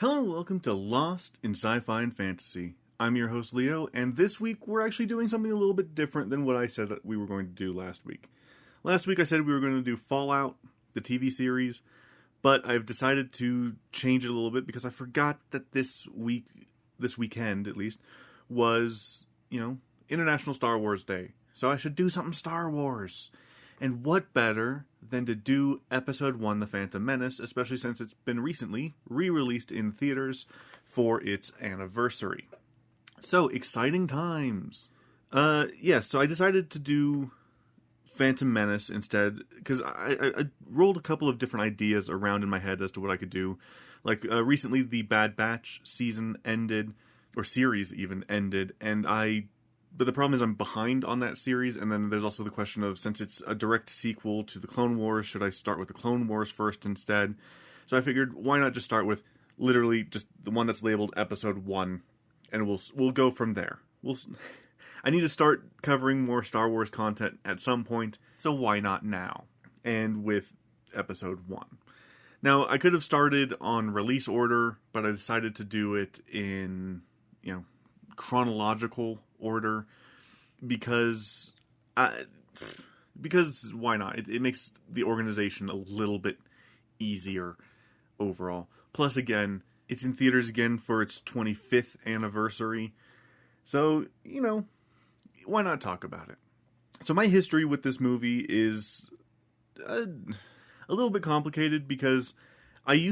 Hello and welcome to Lost in Sci-Fi and Fantasy. I'm your host Leo, and this week we're actually doing something a little bit different than what I said that we were going to do last week. Last week I said we were going to do Fallout, the TV series, but I've decided to change it a little bit because I forgot that this weekend at least, was, International Star Wars Day. So I should do something Star Wars. And what better than to do Episode 1, The Phantom Menace, especially since it's been recently re-released in theaters for its anniversary. So, exciting times. So I decided to do Phantom Menace instead, because I rolled a couple of different ideas around in my head as to what I could do. Like, recently the Bad Batch season ended, or series even ended, but the problem is I'm behind on that series, and then there's also the question of, since it's a direct sequel to the Clone Wars, should I start with the Clone Wars first instead? So I figured, why not just start with literally just the one that's labeled Episode 1, and we'll go from there. I need to start covering more Star Wars content at some point, so why not now? And with Episode 1. Now, I could have started on release order, but I decided to do it in, chronological order because why not? It makes the organization a little bit easier overall. Plus, again, it's in theaters again for its 25th anniversary. So, why not talk about it? So my history with this movie is a little bit complicated because I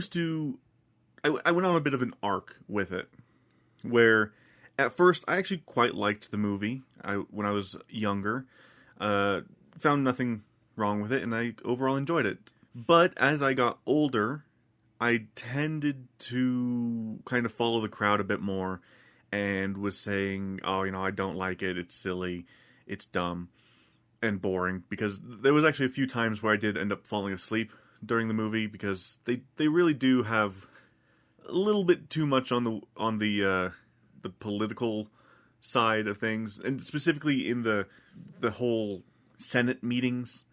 went on a bit of an arc with it, where at first I actually quite liked the movie when I was younger, found nothing wrong with it, and I overall enjoyed it. But as I got older, I tended to kind of follow the crowd a bit more, and was saying, I don't like it, it's silly, it's dumb, and boring, because there was actually a few times where I did end up falling asleep during the movie, because they really do have a little bit too much on the political side of things, and specifically in the whole Senate meetings.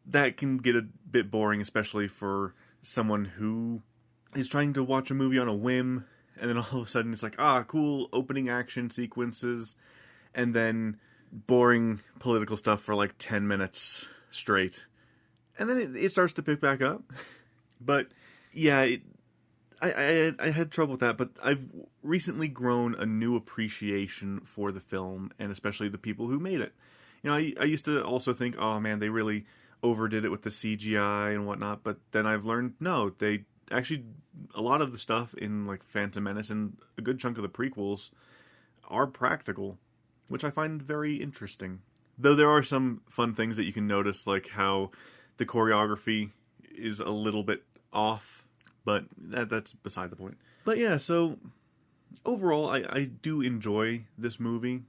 That can get a bit boring, especially for someone who is trying to watch a movie on a whim, and then all of a sudden it's like, cool opening action sequences, and then boring political stuff for like 10 minutes straight. And then it starts to pick back up. But, yeah, I had trouble with that, but I've recently grown a new appreciation for the film, and especially the people who made it. I used to also think, oh man, they really overdid it with the CGI and whatnot, but then I've learned, no, they actually, a lot of the stuff in like Phantom Menace and a good chunk of the prequels are practical, which I find very interesting. Though there are some fun things that you can notice, like how the choreography is a little bit off, but that's beside the point. But yeah, so overall, I do enjoy this movie,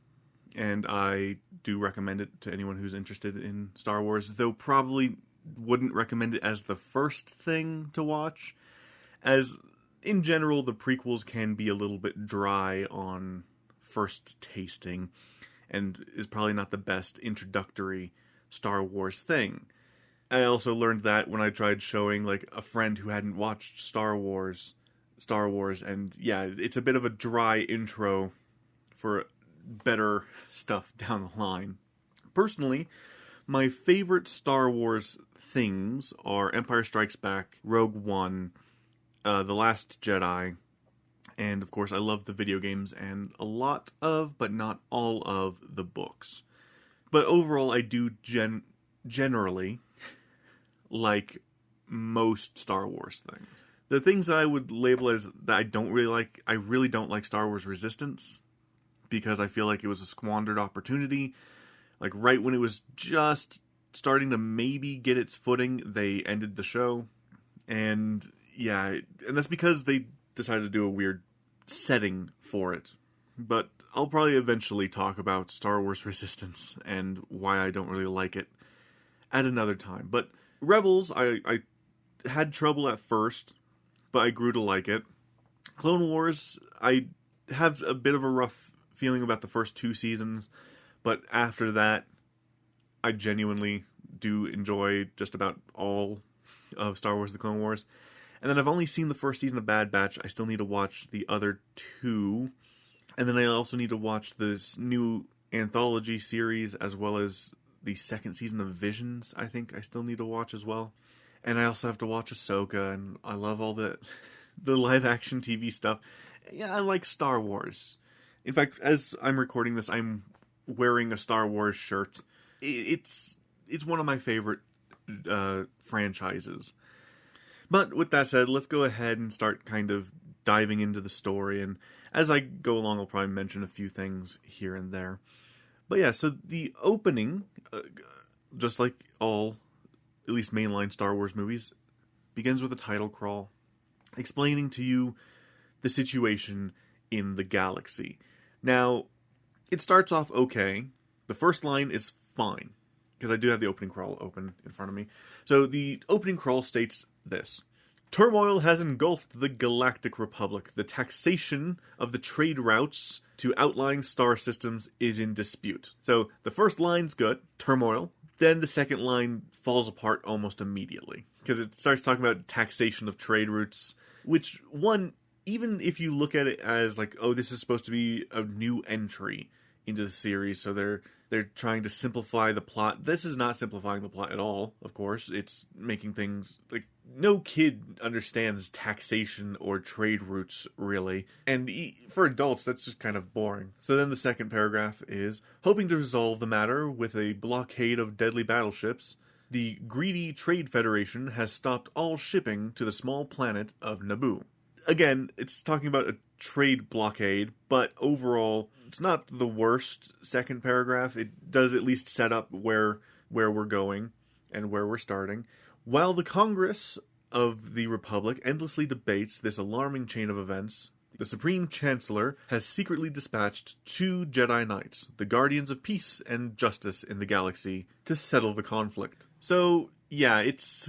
and I do recommend it to anyone who's interested in Star Wars, though probably wouldn't recommend it as the first thing to watch, as in general the prequels can be a little bit dry on first tasting, and is probably not the best introductory Star Wars thing. I also learned that when I tried showing like a friend who hadn't watched Star Wars, and yeah, it's a bit of a dry intro for better stuff down the line. Personally, my favorite Star Wars things are Empire Strikes Back, Rogue One, The Last Jedi, and of course I love the video games and a lot of, but not all of, the books. But overall, I do generally like most Star Wars things. The things that I would label as that I don't really like, I really don't like Star Wars Resistance, because I feel like it was a squandered opportunity. Like right when it was just starting to maybe get its footing, they ended the show. And yeah, and that's because they decided to do a weird setting for it. But I'll probably eventually talk about Star Wars Resistance and why I don't really like it at another time. But Rebels, I had trouble at first, but I grew to like it. Clone Wars, I have a bit of a rough feeling about the first 2 seasons, but after that, I genuinely do enjoy just about all of Star Wars The Clone Wars. And then I've only seen the first season of Bad Batch. I still need to watch the other two. And then I also need to watch this new anthology series, as well as the second season of Visions, I think I still need to watch as well. And I also have to watch Ahsoka, and I love all the live-action TV stuff. Yeah, I like Star Wars. In fact, as I'm recording this, I'm wearing a Star Wars shirt. It's one of my favorite franchises. But with that said, let's go ahead and start kind of diving into the story. And as I go along, I'll probably mention a few things here and there. But yeah, so the opening, just like all, at least mainline Star Wars movies, begins with a title crawl, explaining to you the situation in the galaxy. Now, it starts off okay. The first line is fine, because I do have the opening crawl open in front of me. So the opening crawl states this: turmoil has engulfed the Galactic Republic. The taxation of the trade routes to outlying star systems is in dispute. So the first line's good, turmoil. Then the second line falls apart almost immediately, because it starts talking about taxation of trade routes, which, one, even if you look at it as like, oh, this is supposed to be a new entry into the series, so they're trying to simplify the plot. This is not simplifying the plot at all, of course. It's making things like, no kid understands taxation or trade routes, really. And for adults, that's just kind of boring. So then the second paragraph is, hoping to resolve the matter with a blockade of deadly battleships, the greedy Trade Federation has stopped all shipping to the small planet of Naboo. Again, it's talking about a trade blockade, but overall, it's not the worst second paragraph. It does at least set up where we're going and where we're starting. While the Congress of the Republic endlessly debates this alarming chain of events, the Supreme Chancellor has secretly dispatched 2 Jedi Knights, the guardians of peace and justice in the galaxy, to settle the conflict. So, yeah, it's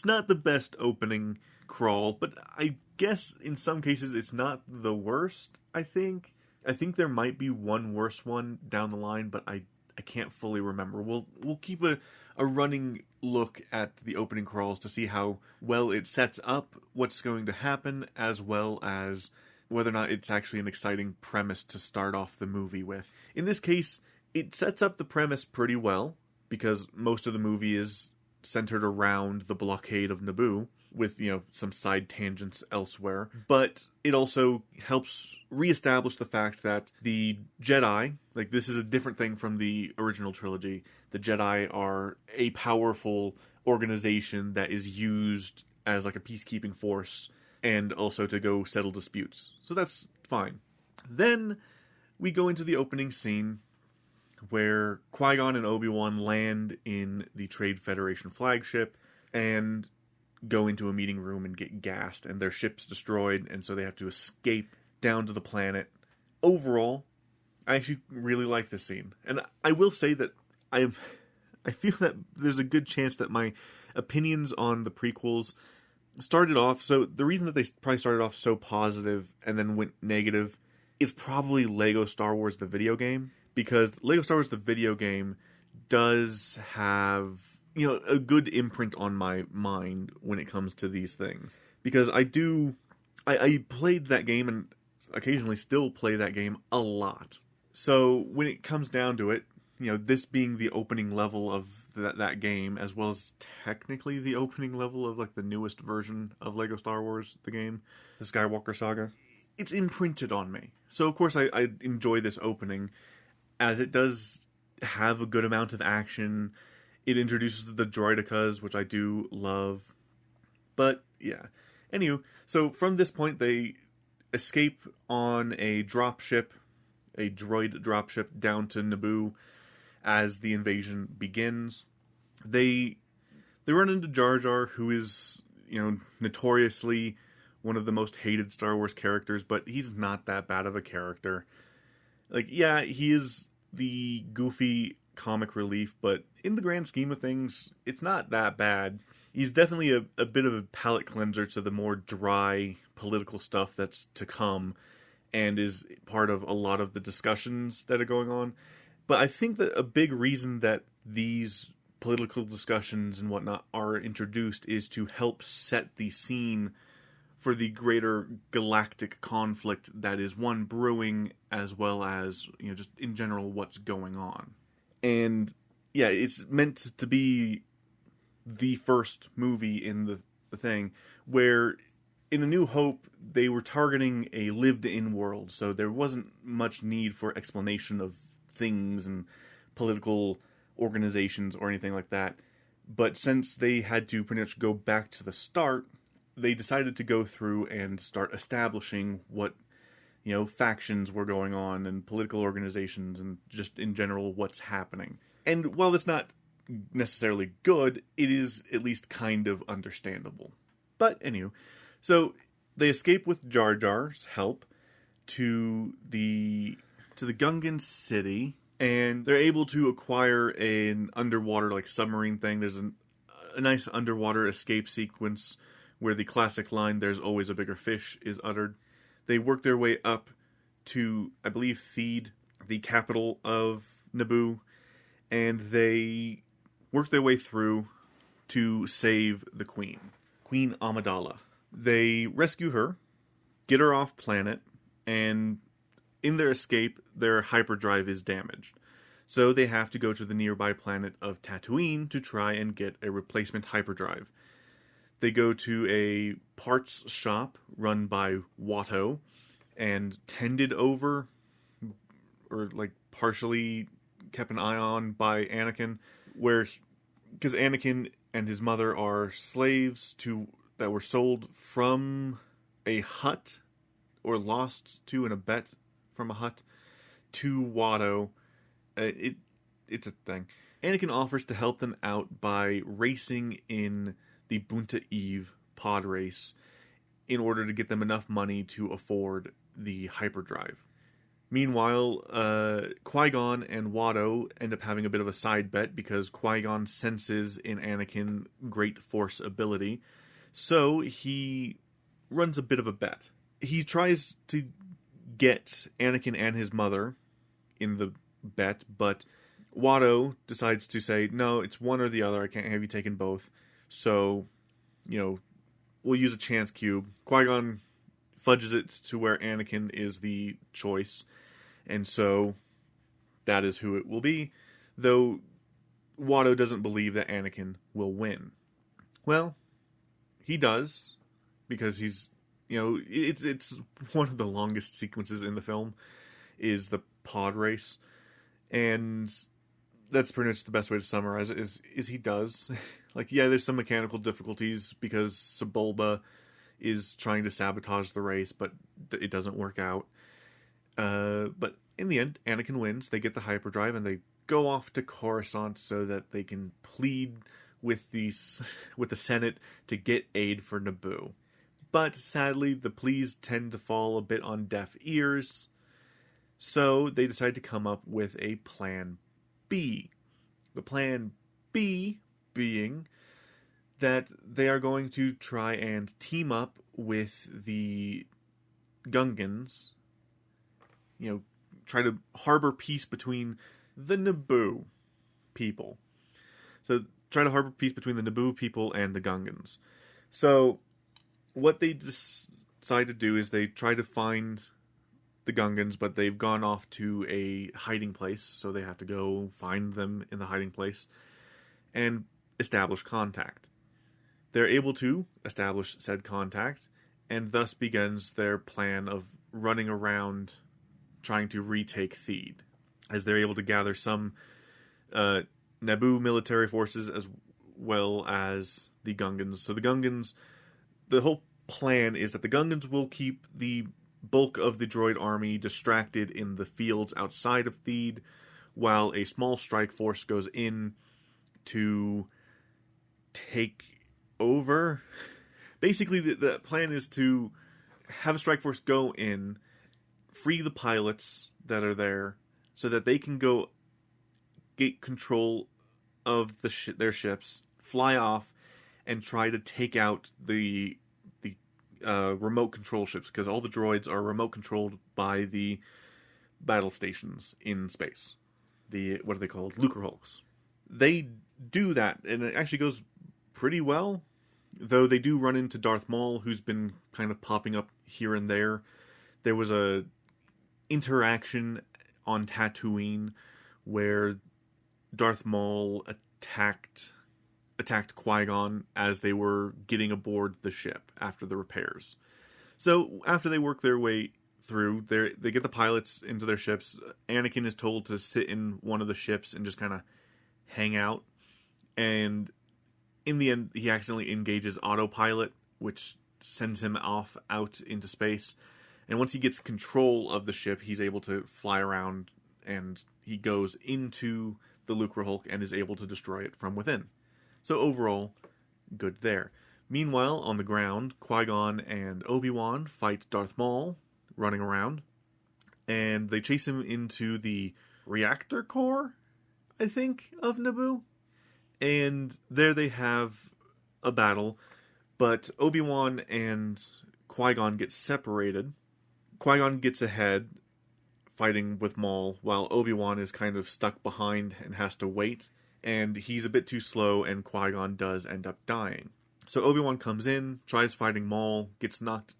not the best opening crawl, but I guess in some cases it's not the worst, I think. I think there might be one worse one down the line, but I can't fully remember. We'll keep a running look at the opening crawls to see how well it sets up what's going to happen, as well as whether or not it's actually an exciting premise to start off the movie with. In this case, it sets up the premise pretty well, because most of the movie is centered around the blockade of Naboo, with, some side tangents elsewhere. But it also helps reestablish the fact that the Jedi, like, this is a different thing from the original trilogy. The Jedi are a powerful organization that is used as like a peacekeeping force, and also to go settle disputes. So that's fine. Then we go into the opening scene where Qui-Gon and Obi-Wan land in the Trade Federation flagship and go into a meeting room and get gassed, and their ship's destroyed, and so they have to escape down to the planet. Overall, I actually really like this scene. And I will say that I feel that there's a good chance that my opinions on the prequels started off, so the reason that they probably started off so positive and then went negative is probably Lego Star Wars the video game, because Lego Star Wars the video game does have a good imprint on my mind when it comes to these things. Because I played that game, and occasionally still play that game a lot. So when it comes down to it, this being the opening level of that game, as well as technically the opening level of like the newest version of Lego Star Wars, the game, the Skywalker Saga, it's imprinted on me. So of course I enjoy this opening, as it does have a good amount of action. It introduces the droidicas, which I do love. But, yeah. Anywho, so from this point, they escape on a dropship, a droid dropship, down to Naboo as the invasion begins. They run into Jar Jar, who is, notoriously one of the most hated Star Wars characters, but he's not that bad of a character. Like, yeah, he is the goofy comic relief, but in the grand scheme of things, it's not that bad. He's definitely a bit of a palate cleanser to the more dry political stuff that's to come, and is part of a lot of the discussions that are going on. But I think that a big reason that these political discussions and whatnot are introduced is to help set the scene for the greater galactic conflict that is one brewing, as well as, just in general what's going on. And yeah, it's meant to be the first movie in the thing where in A New Hope they were targeting a lived-in world, so there wasn't much need for explanation of things and political organizations or anything like that. But since they had to pretty much go back to the start, they decided to go through and start establishing what, factions were going on and political organizations and just in general what's happening. And while it's not necessarily good, it is at least kind of understandable. But anyway, so they escape with Jar Jar's help to the Gungan city, and they're able to acquire an underwater submarine thing. There's a nice underwater escape sequence where the classic line, "There's always a bigger fish," is uttered. They work their way up to, I believe, Theed, the capital of Naboo, and they work their way through to save the Queen Amidala. They rescue her, get her off planet, and in their escape, their hyperdrive is damaged. So they have to go to the nearby planet of Tatooine to try and get a replacement hyperdrive. They go to a parts shop run by Watto and tended over, or partially kept an eye on by Anakin, because Anakin and his mother are slaves that were sold from a hut, or lost to in a bet from a hut, to Watto. It's a thing. Anakin offers to help them out by racing in the Bunta Eve pod race in order to get them enough money to afford the hyperdrive. Meanwhile, Qui-Gon and Watto end up having a bit of a side bet because Qui-Gon senses in Anakin great Force ability, so he runs a bit of a bet. He tries to get Anakin and his mother in the bet, but Watto decides to say, "No, it's one or the other. I can't have you taken both. So, we'll use a chance cube." Qui-Gon fudges it to where Anakin is the choice, and so that is who it will be, though Watto doesn't believe that Anakin will win. Well, he does, because he's, it's one of the longest sequences in the film, is the pod race, and that's pretty much the best way to summarize it, is he does. There's some mechanical difficulties because Sebulba is trying to sabotage the race, but it doesn't work out. But in the end, Anakin wins. They get the hyperdrive, and they go off to Coruscant so that they can plead with the Senate to get aid for Naboo. But sadly, the pleas tend to fall a bit on deaf ears, so they decide to come up with a plan B. The plan B being that they are going to try and team up with the Gungans, try to harbor peace between the Naboo people. So, try to harbor peace between the Naboo people and the Gungans. So, what they decide to do is they try to find the Gungans, but they've gone off to a hiding place, so they have to go find them in the hiding place and establish contact. They're able to establish said contact, and thus begins their plan of running around trying to retake Theed, as they're able to gather some Naboo military forces as well as the Gungans. So the Gungans, the whole plan is that the Gungans will keep the bulk of the droid army distracted in the fields outside of Theed, while a small strike force goes in to take over. Basically, the plan is to have a strike force go in, free the pilots that are there, so that they can go get control of their ships, fly off, and try to take out the remote control ships, because all the droids are remote controlled by the battle stations in space. What are they called? Lucrehulks. They do that, and it actually goes pretty well. Though they do run into Darth Maul, who's been kind of popping up here and there. There was a interaction on Tatooine where Darth Maul attacked Qui-Gon as they were getting aboard the ship after the repairs. So after they work their way through, they get the pilots into their ships. Anakin is told to sit in one of the ships and just kind of hang out. And in the end, he accidentally engages autopilot, which sends him off out into space. And once he gets control of the ship, he's able to fly around, and he goes into the Lucre Hulk and is able to destroy it from within. So overall, good there. Meanwhile, on the ground, Qui-Gon and Obi-Wan fight Darth Maul, running around, and they chase him into the reactor core, I think, of Naboo. And there they have a battle, but Obi-Wan and Qui-Gon get separated. Qui-Gon gets ahead, fighting with Maul, while Obi-Wan is kind of stuck behind and has to wait. And he's a bit too slow, and Qui-Gon does end up dying. So Obi-Wan comes in, tries fighting Maul, gets knocked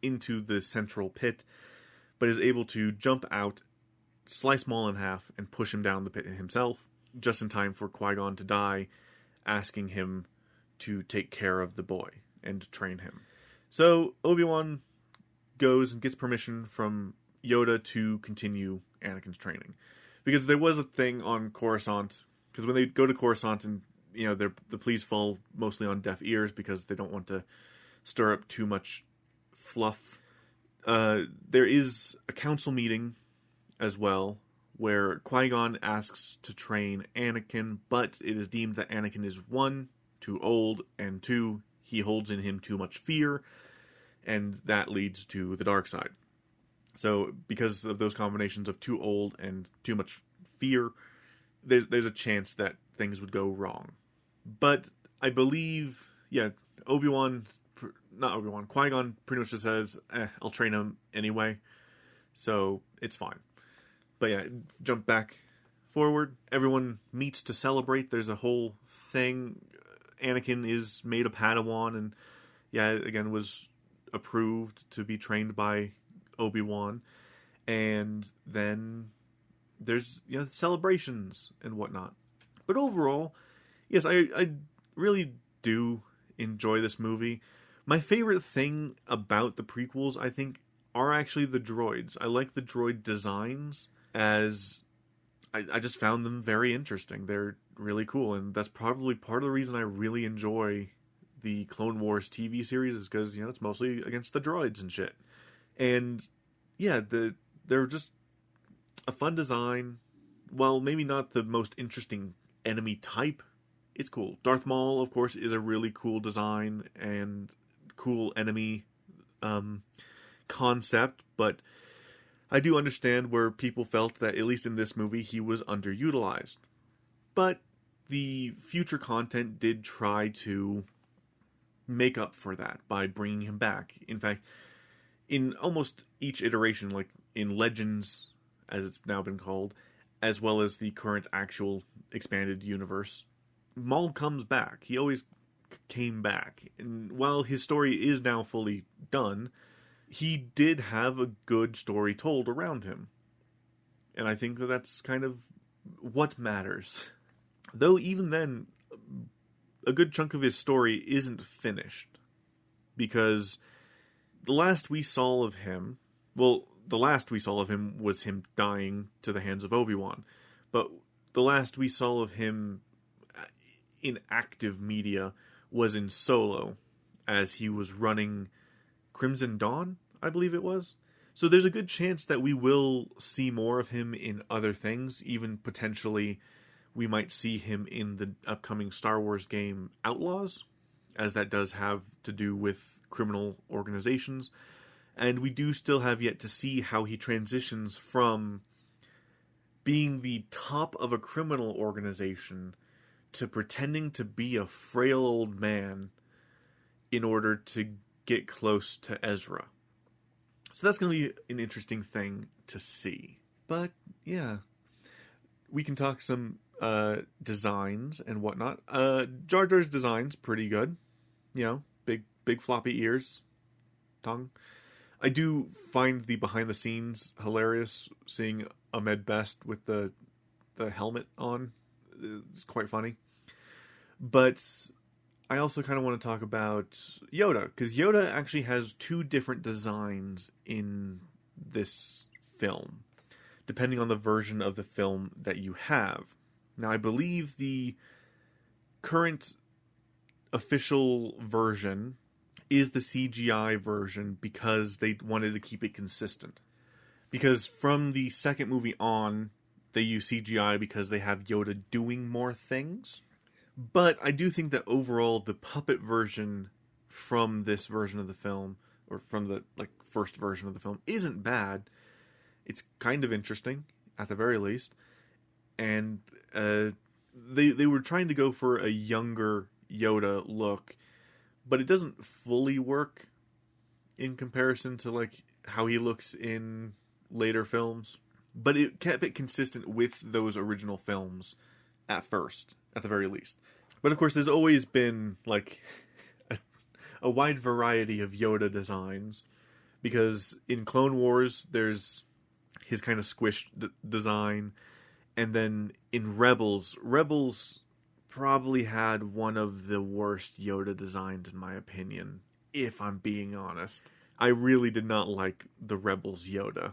into the central pit, but is able to jump out, slice Maul in half, and push him down the pit himself, just in time for Qui-Gon to die, asking him to take care of the boy and train him. So Obi-Wan goes and gets permission from Yoda to continue Anakin's training. Because there was a thing on Coruscant, because when they go to Coruscant, and the pleas fall mostly on deaf ears because they don't want to stir up too much fluff. There is a council meeting as well, where Qui-Gon asks to train Anakin, but it is deemed that Anakin is 1, too old, and 2, he holds in him too much fear, and that leads to the dark side. So, because of those combinations of too old and too much fear, there's a chance that things would go wrong. But I believe, Qui-Gon pretty much just says, I'll train him anyway, so it's fine. But yeah, jump back forward. Everyone meets to celebrate. There's a whole thing. Anakin is made a Padawan, and again was approved to be trained by Obi-Wan. And then there's celebrations and whatnot. But overall, yes, I really do enjoy this movie. My favorite thing about the prequels, I think, are actually the droids. I like the droid designs, as I just found them very interesting. They're really cool, and that's probably part of the reason I really enjoy the Clone Wars TV series, is because, it's mostly against the droids and shit. And, they're just a fun design. While maybe not the most interesting enemy type, it's cool. Darth Maul, of course, is a really cool design and cool enemy concept, but I do understand where people felt that, at least in this movie, he was underutilized. But the future content did try to make up for that by bringing him back. In fact, in almost each iteration, like in Legends, as it's now been called, as well as the current actual expanded universe, Maul comes back. He always came back. And while his story is now fully done, he did have a good story told around him. And I think that that's kind of what matters. Though even then, a good chunk of his story isn't finished. Because the last we saw of him was him dying to the hands of Obi-Wan. But the last we saw of him in active media was in Solo, as he was running Crimson Dawn, I believe it was. So there's a good chance that we will see more of him in other things. Even potentially we might see him in the upcoming Star Wars game Outlaws, as that does have to do with criminal organizations. And we do still have yet to see how he transitions from being the top of a criminal organization to pretending to be a frail old man in order to get close to Ezra. So that's going to be an interesting thing to see. But, yeah. We can talk some designs and whatnot. Jar Jar's design's pretty good. You know, big floppy ears, tongue. I do find the behind the scenes hilarious, seeing Ahmed Best with the helmet on. It's quite funny. But I also kind of want to talk about Yoda, because Yoda actually has two different designs in this film, depending on the version of the film that you have. Now, I believe the current official version is the CGI version because they wanted to keep it consistent. Because from the second movie on, they use CGI because they have Yoda doing more things. But I do think that overall, the puppet version from this version of the film, or from the first version of the film, isn't bad. It's kind of interesting, at the very least. And they were trying to go for a younger Yoda look, but it doesn't fully work in comparison to how he looks in later films. But it kept it consistent with those original films at first, at the very least. But of course, there's always been a wide variety of Yoda designs, because in Clone Wars there's his kind of squished design, and then in Rebels probably had one of the worst Yoda designs in my opinion, if I'm being honest. I really did not like the Rebels Yoda.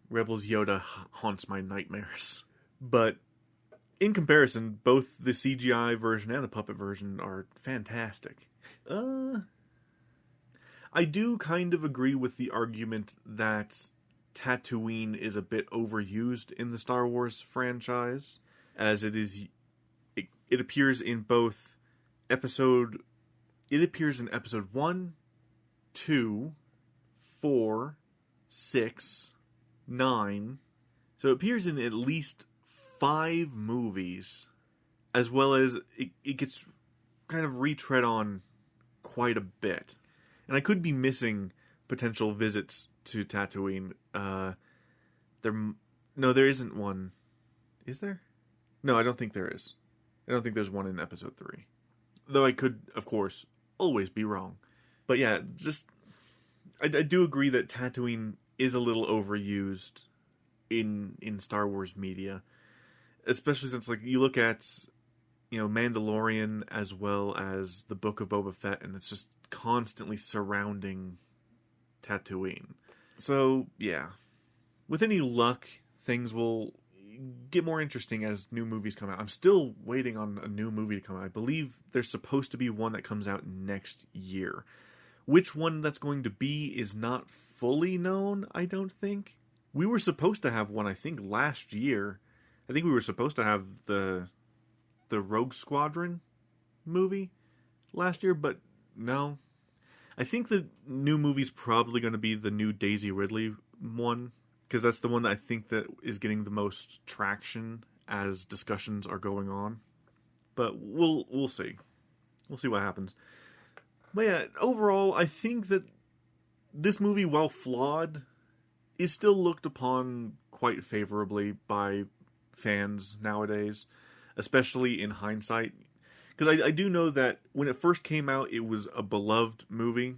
Rebels Yoda haunts my nightmares. But in comparison, both the CGI version and the puppet version are fantastic. I do kind of agree with the argument that Tatooine is a bit overused in the Star Wars franchise, as it appears in both episode 1, 2, 4, 6, 9. So it appears in at least 5 movies, as well as it gets kind of retread on quite a bit. And I could be missing potential visits to Tatooine. There isn't one. Is there? No, I don't think there is. I don't think there's one in episode 3. Though I could, of course, always be wrong. But yeah, I do agree that Tatooine is a little overused in Star Wars media. Especially since, you look at, Mandalorian as well as the Book of Boba Fett, and it's just constantly surrounding Tatooine. So, yeah. With any luck, things will get more interesting as new movies come out. I'm still waiting on a new movie to come out. I believe there's supposed to be one that comes out next year. Which one that's going to be is not fully known, I don't think. We were supposed to have one, I think, last year. I think we were supposed to have the Rogue Squadron movie last year, but no. I think the new movie's probably going to be the new Daisy Ridley one, because that's the one that I think that is getting the most traction as discussions are going on. But we'll see. We'll see what happens. But yeah, overall, I think that this movie, while flawed, is still looked upon quite favorably by fans nowadays, especially in hindsight. Because I do know that when it first came out, it was a beloved movie.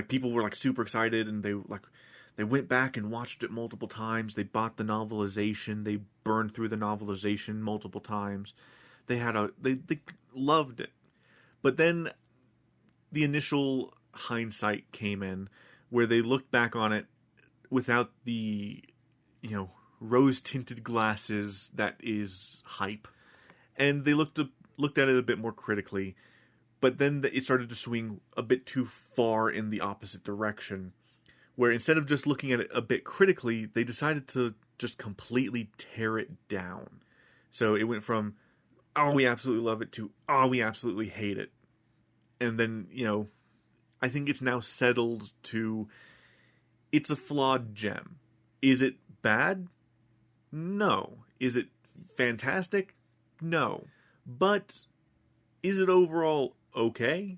People were super excited, and they went back and watched it multiple times. They bought the novelization. They burned through the novelization multiple times. They loved it. But then the initial hindsight came in, where they looked back on it without the, rose-tinted glasses that is hype. And they looked at it a bit more critically. But then it started to swing a bit too far in the opposite direction, where instead of just looking at it a bit critically, they decided to just completely tear it down. So it went from, oh, we absolutely love it, to, oh, we absolutely hate it. And then, I think it's now settled to, it's a flawed gem. Is it bad? No. Is it fantastic? No. But is it overall okay?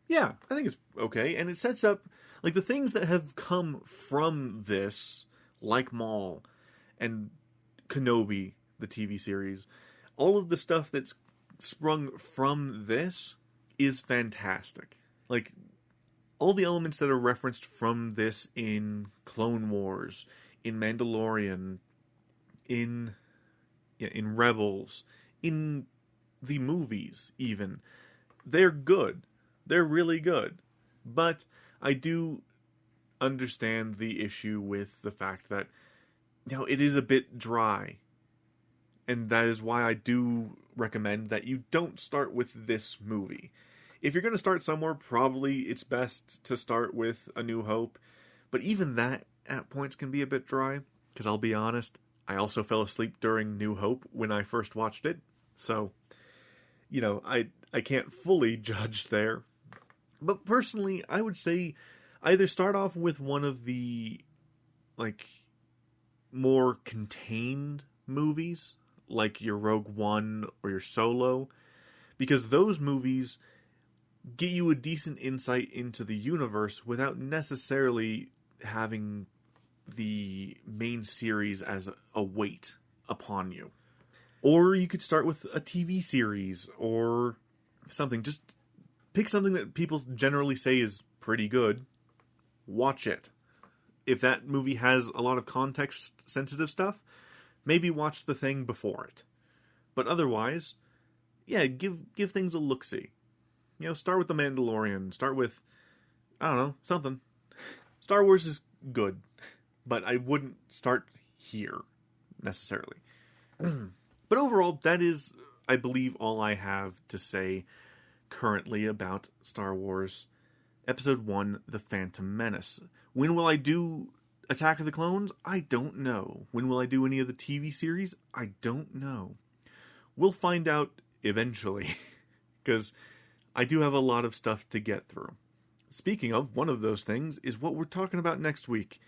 Yeah, I think it's okay. And it sets up, the things that have come from this, like Maul and Kenobi, the TV series, all of the stuff that's sprung from this is fantastic. Like, all the elements that are referenced from this in Clone Wars, in Mandalorian, in Rebels, in the movies even, they're good. They're really good. But I do understand the issue with the fact that, it is a bit dry. And that is why I do recommend that you don't start with this movie. If you're going to start somewhere, probably it's best to start with A New Hope. But even that, at points, can be a bit dry. Because I'll be honest, I also fell asleep during New Hope when I first watched it. So, I can't fully judge there. But personally, I would say either start off with one of the, more contained movies, like your Rogue One or your Solo, because those movies get you a decent insight into the universe without necessarily having the main series as a weight upon you. Or you could start with a TV series or something. Just pick something that people generally say is pretty good. Watch it. If that movie has a lot of context-sensitive stuff, maybe watch The Thing before it. But otherwise, give things a look-see. Start with The Mandalorian. Start with, something. Star Wars is good, but I wouldn't start here, necessarily. But overall, that is, I believe, all I have to say currently about Star Wars Episode 1, The Phantom Menace. When will I do Attack of the Clones? I don't know. When will I do any of the TV series? I don't know. We'll find out eventually, because I do have a lot of stuff to get through. Speaking of, one of those things is what we're talking about next week.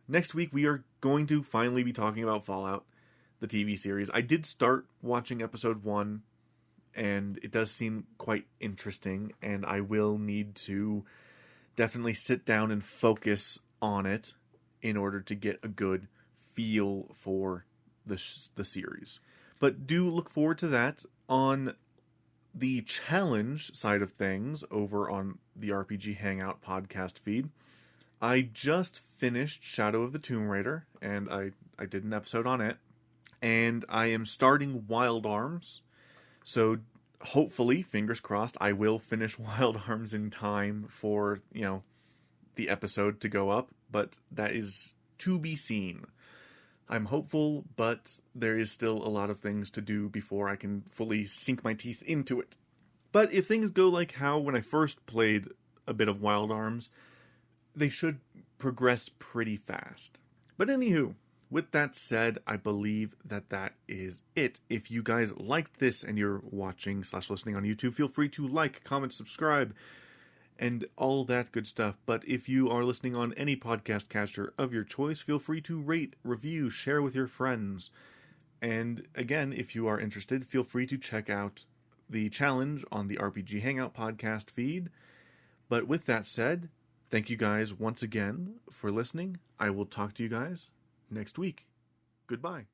Next week, we are going to finally be talking about Fallout, the TV series. I did start watching Episode 1, and it does seem quite interesting, and I will need to definitely sit down and focus on it in order to get a good feel for the series. But do look forward to that. On the challenge side of things over on the RPG Hangout podcast feed, I just finished Shadow of the Tomb Raider, and I did an episode on it, and I am starting Wild Arms, so hopefully, fingers crossed, I will finish Wild Arms in time for, the episode to go up, but that is to be seen. I'm hopeful, but there is still a lot of things to do before I can fully sink my teeth into it. But if things go like how when I first played a bit of Wild Arms, they should progress pretty fast. But anywho, with that said, I believe that is it. If you guys liked this and you're watching/listening on YouTube, feel free to like, comment, subscribe, and all that good stuff. But if you are listening on any podcast catcher of your choice, feel free to rate, review, share with your friends. And again, if you are interested, feel free to check out the challenge on the RPG Hangout podcast feed. But with that said, thank you guys once again for listening. I will talk to you guys next week. Goodbye.